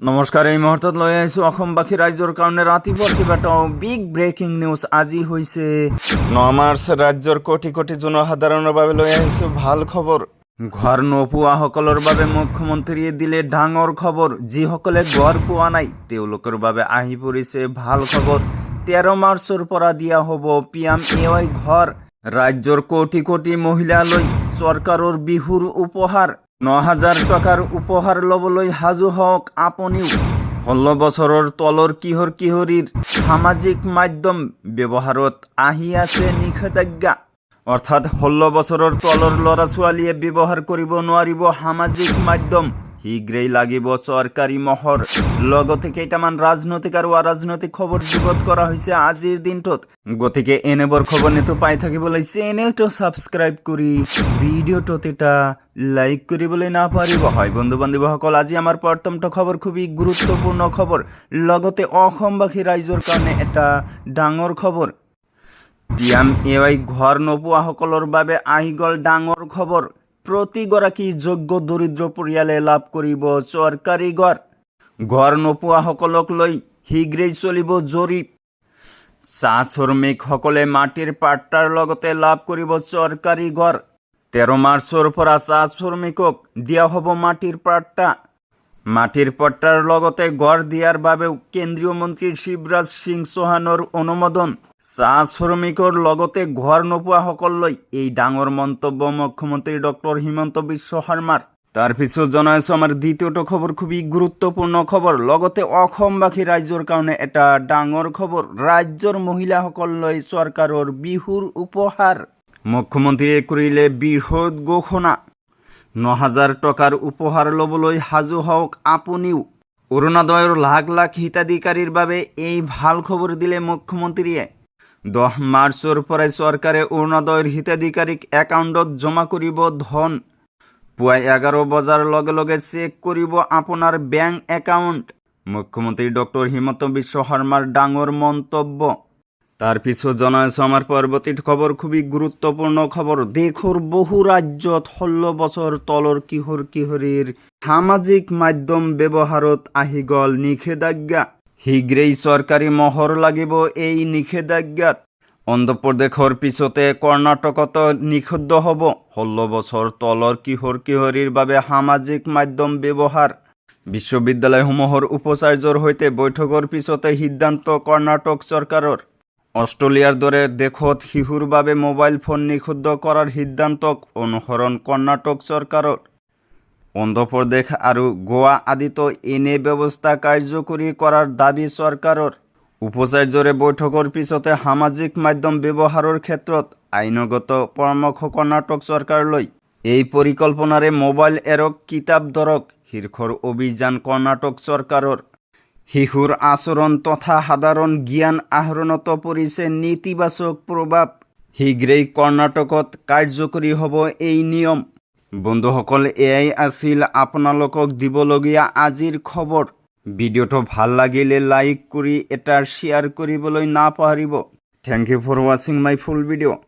নমস্কাৰ, এই মুহূৰ্তত লৈ আহিছোঁ অসমবাসী ৰাইজৰ কাৰণে ৰাতিপুৱাৰ কেইবাটাও বিগ ব্ৰেকিং নিউজ। আজি হৈছে 9 মাৰ্চ। ৰাজ্যৰ কোটি কোটি জনসাধাৰণৰ বাবে লৈ আহিছোঁ ভাল খবৰ। ঘৰ নোপোৱাসকলৰ বাবে মুখ্যমন্ত্ৰীয়ে দিলে ডাঙৰ খবৰ। যিসকলে ঘৰ পোৱা নাই তেওঁলোকৰ বাবে আহি পৰিছে ভাল খবৰ। 13 মাৰ্চৰ পৰা দিয়া হ'ব PMAY ঘৰ। ৰাজ্যৰ কোটি কোটি মহিলালৈ চৰকাৰৰ বিহুৰ উপহাৰ। 9,000 টকাৰ উপহাৰ ল'বলৈ সাজু হওক আপুনিও। 16 বছৰৰ তলৰ কিশোৰ কিশোৰীৰ সামাজিক মাধ্যম ব্যৱহাৰত আহি আছে নিষেধাজ্ঞা। অৰ্থাৎ 16 বছৰৰ তলৰ ল'ৰা ছোৱালীয়ে ব্যৱহাৰ কৰিব নোৱাৰিব সামাজিক মাধ্যম। শীঘ্ৰেই লাগিব চৰকাৰী মহৰ। লগতে কেইটামান ৰাজনৈতিক আৰু অৰাজনৈতিক খবৰ যুগত কৰা হৈছে আজিৰ দিনটোত। গতিকে এনেবোৰ খবৰ নিতৌ পাই থাকিবলৈ চেনেলটো ছাবস্ক্ৰাইব কৰি ভিডিঅ'টোত এটা লাইক কৰিবলৈ নাপাহৰিব। হয় বন্ধু বান্ধৱীসকল, আজি আমাৰ প্ৰথমটো খবৰ খুবেই গুৰুত্বপূৰ্ণ খবৰ। লগতে অসমবাসী ৰাইজৰ কাৰণে এটা ডাঙৰ খবৰ। PMAY ঘৰ নোপোৱাসকলৰ বাবে আহি গ'ল ডাঙৰ খবৰ। প্ৰতিগৰাকী যোগ্য দৰিদ্ৰ পৰিয়ালে লাভ কৰিব চৰকাৰী ঘৰ। ঘৰ নোপোৱাসকলক লৈ শীঘ্ৰেই চলিব জৰীপ। চাহ শ্ৰমিকসকলে মাটিৰ পাট্টাৰ লগতে লাভ কৰিব চৰকাৰী ঘৰ। 13 মাৰ্চৰ পৰা চাহ শ্ৰমিকক দিয়া হ'ব মাটিৰ পাট্টা। মাটিৰ পাট্টাৰ লগতে ঘৰ দিয়াৰ বাবেও কেন্দ্ৰীয় মন্ত্ৰী শিৱৰাজ সিং চৌহানৰ অনুমোদন। চাহ শ্ৰমিকৰ লগতে ঘৰ নোপোৱাসকললৈ এই ডাঙৰ মন্তব্য মুখ্যমন্ত্ৰী ডক্টৰ হিমন্ত বিশ্ব শৰ্মাৰ। তাৰপিছত জনাইছোঁ আমাৰ দ্বিতীয়টো খবৰ, খুবেই গুৰুত্বপূৰ্ণ খবৰ। লগতে অসমবাসী ৰাইজৰ কাৰণে এটা ডাঙৰ খবৰ। ৰাজ্যৰ মহিলাসকললৈ চৰকাৰৰ বিহুৰ উপহাৰ। মুখ্যমন্ত্ৰীয়ে কৰিলে বৃহৎ ঘোষণা। 9,000 টকাৰ উপহাৰ ল'বলৈ সাজু হওক আপুনিও। অৰুণোদয়ৰ লাখ লাখ হিতাধিকাৰীৰ বাবে এই ভাল খবৰ দিলে মুখ্যমন্ত্ৰীয়ে। 10 মাৰ্চৰ পৰাই চৰকাৰে অৰুণোদয়ৰ হিতাধিকাৰীক একাউণ্টত জমা কৰিব ধন। পুৱাই 11 বজাৰ লগে লগে চেক কৰিব আপোনাৰ বেংক একাউণ্ট। মুখ্যমন্ত্ৰী ডক্টৰ হিমন্ত বিশ্ব শৰ্মাৰ ডাঙৰ মন্তব্য। তাৰপিছত জনাইছোঁ আমাৰ পৰৱৰ্তী খবৰ, খুবেই গুৰুত্বপূৰ্ণ খবৰ। দেশৰ বহু ৰাজ্যত 16 বছৰ তলৰ কিশোৰ কিশোৰীৰ সামাজিক মাধ্যম ব্যৱহাৰত আহি গ'ল নিষেধাজ্ঞা। শীঘ্ৰেই চৰকাৰী মহৰ লাগিব এই নিষেধাজ্ঞাত। অন্ধ্ৰপ্ৰদেশৰ পিছতে কৰ্ণাটকতো নিষিদ্ধ হ'ব 16 বছৰ তলৰ কিশোৰ কিশোৰীৰ বাবে সামাজিক মাধ্যম ব্যৱহাৰ। বিশ্ববিদ্যালয়সমূহৰ উপাচাৰ্যৰ সৈতে বৈঠকৰ পিছতে সিদ্ধান্ত কৰ্ণাটক চৰকাৰৰ। অষ্ট্ৰেলিয়াৰ দৰে দেশত শিশুৰ বাবে মোবাইল ফোন নিষিদ্ধ কৰাৰ সিদ্ধান্তক অনুসৰণ কৰ্ণাটক চৰকাৰৰ। অন্ধ্ৰপ্ৰদেশ আৰু গোৱা আদিতো এনে ব্যৱস্থা কাৰ্যকৰী কৰাৰ দাবী চৰকাৰৰ। উপাচাৰ্যৰে বৈঠকৰ পিছতে সামাজিক মাধ্যম ব্যৱহাৰৰ ক্ষেত্ৰত আইনগত পৰামৰ্শ কৰ্ণাটক চৰকাৰলৈ। এই পৰিকল্পনাৰে মোবাইল এৰক কিতাপ ধৰক শীৰ্ষৰ অভিযান কৰ্ণাটক চৰকাৰৰ। শিশুৰ আচৰণ তথা সাধাৰণ জ্ঞান আহৰণতো পৰিছে নেতিবাচক প্ৰভাৱ। শীঘ্ৰেই কৰ্ণাটকত কাৰ্যকৰী হ'ব এই নিয়ম। বন্ধুসকল, এয়াই আছিল আপোনালোকক দিবলগীয়া আজিৰ খবৰ। ভিডিঅ'টো ভাল লাগিলে লাইক কৰি এটা শ্বেয়াৰ কৰিবলৈ নাপাহৰিব। থেংক ইউ ফৰ ৱাচিং মাই ফুল ভিডিঅ'।